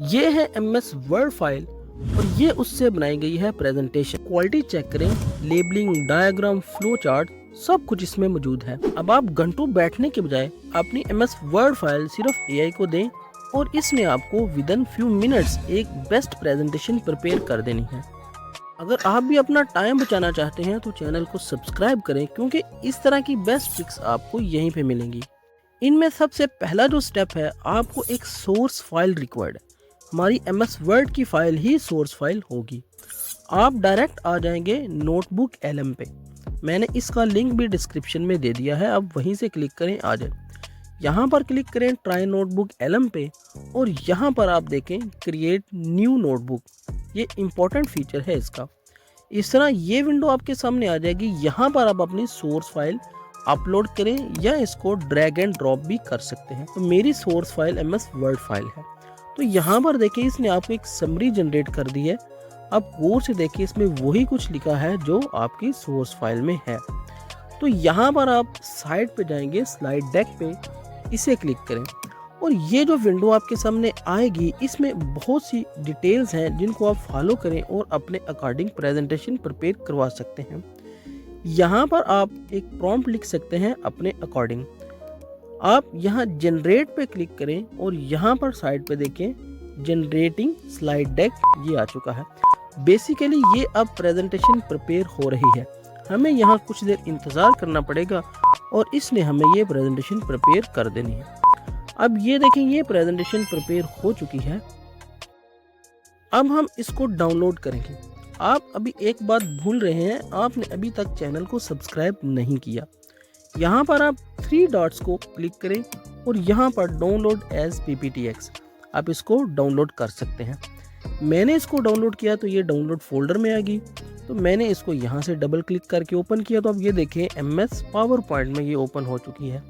ये है MS word file और ये उससे बनाई गई है प्रेजेंटेशन। क्वालिटी चेक करें, लेबलिंग, डायग्राम, फ्लो चार्ट सब कुछ इसमें मौजूद है। अब आप घंटों बैठने के बजाय अपनी MS वर्ड फाइल सिर्फ AI को दें और इसने आपको विद इन फ्यू मिनट्स एक बेस्ट प्रेजेंटेशन प्रिपेयर कर देनी है। अगर आप भी अपना टाइम बचाना चाहते हैं तो चैनल को सब्सक्राइब करें, क्योंकि इस तरह की बेस्ट ट्रिक्स आपको यहीं पे मिलेंगी। इनमें सबसे पहला जो स्टेप है, आपको एक सोर्स फाइल रिक्वायर्ड है। हमारी MS वर्ड की फाइल ही सोर्स फाइल होगी। आप डायरेक्ट आ जाएंगे नोटबुक LM पे। मैंने इसका लिंक भी डिस्क्रिप्शन में दे दिया है, अब वहीं से क्लिक करें, आ जाए। यहाँ पर क्लिक करें ट्राई नोटबुक LM पे और यहाँ पर आप देखें क्रिएट न्यू नोटबुक। ये इम्पोर्टेंट फीचर है इसका। इस तरह ये विंडो आपके सामने आ जाएगी। यहाँ पर आप अपनी सोर्स फाइल अपलोड करें या इसको ड्रैग एंड ड्रॉप भी कर सकते हैं। तो मेरी source file MS word file है। तो यहाँ पर देखिए इसने आपको एक समरी जनरेट कर दी है। अब गौर से देखिए, इसमें वही कुछ लिखा है जो आपकी सोर्स फाइल में है। तो यहाँ पर आप साइड पे जाएंगे, स्लाइड डेक पे इसे क्लिक करें और ये जो विंडो आपके सामने आएगी, इसमें बहुत सी डिटेल्स हैं जिनको आप फॉलो करें और अपने अकॉर्डिंग प्रेजेंटेशन प्रिपेयर करवा सकते हैं। यहाँ पर आप एक प्रॉम्प्ट लिख सकते हैं अपने अकॉर्डिंग। आप यहाँ जनरेट पे क्लिक करें और यहाँ पर साइड पे देखें जनरेटिंग स्लाइड डेक, ये आ चुका है। बेसिकली ये अब प्रेजेंटेशन प्रिपेयर हो रही है। हमें यहाँ कुछ देर इंतज़ार करना पड़ेगा और इसने हमें ये प्रेजेंटेशन प्रिपेयर कर देनी है। अब ये देखें, ये प्रेजेंटेशन प्रिपेयर हो चुकी है। अब हम इसको डाउनलोड करेंगे। आप अभी एक बात भूल रहे हैं, आपने अभी तक चैनल को सब्सक्राइब नहीं किया। यहाँ पर आप 3 डॉट्स को क्लिक करें और यहाँ पर डाउनलोड एज PPTX आप इसको डाउनलोड कर सकते हैं। मैंने इसको डाउनलोड किया तो ये डाउनलोड फोल्डर में आ गई। तो मैंने इसको यहाँ से डबल क्लिक करके ओपन किया तो अब ये देखें MS पावर पॉइंट में ये ओपन हो चुकी है।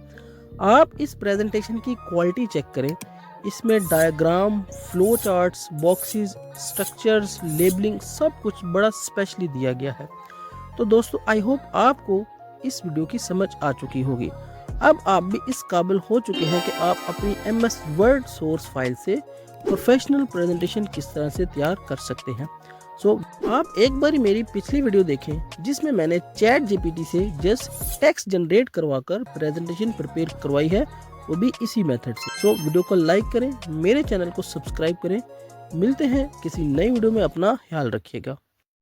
आप इस प्रेजेंटेशन की क्वालिटी चेक करें। इसमें diagram, flow charts, boxes, structures, labelling सब कुछ बड़ा स्पेशली दिया गया है। तो दोस्तों, आई होप आपको इस वीडियो की समझ आ चुकी होगी। अब आप भी इस काबिल हो चुके हैं कि आप अपनी MS वर्ड सोर्स फाइल से प्रोफेशनल प्रेजेंटेशन किस तरह से तैयार कर सकते हैं। आप एक बार मेरी पिछली वीडियो देखें जिसमें मैंने ChatGPT से जस्ट टेक्स्ट जनरेट करवाकर प्रेजेंटेशन प्रिपेयर करवाई है, वो भी इसी मेथड से। वीडियो को लाइक करें, मेरे चैनल को सब्सक्राइब करें। मिलते हैं किसी नई वीडियो में, अपना ख्याल रखिएगा।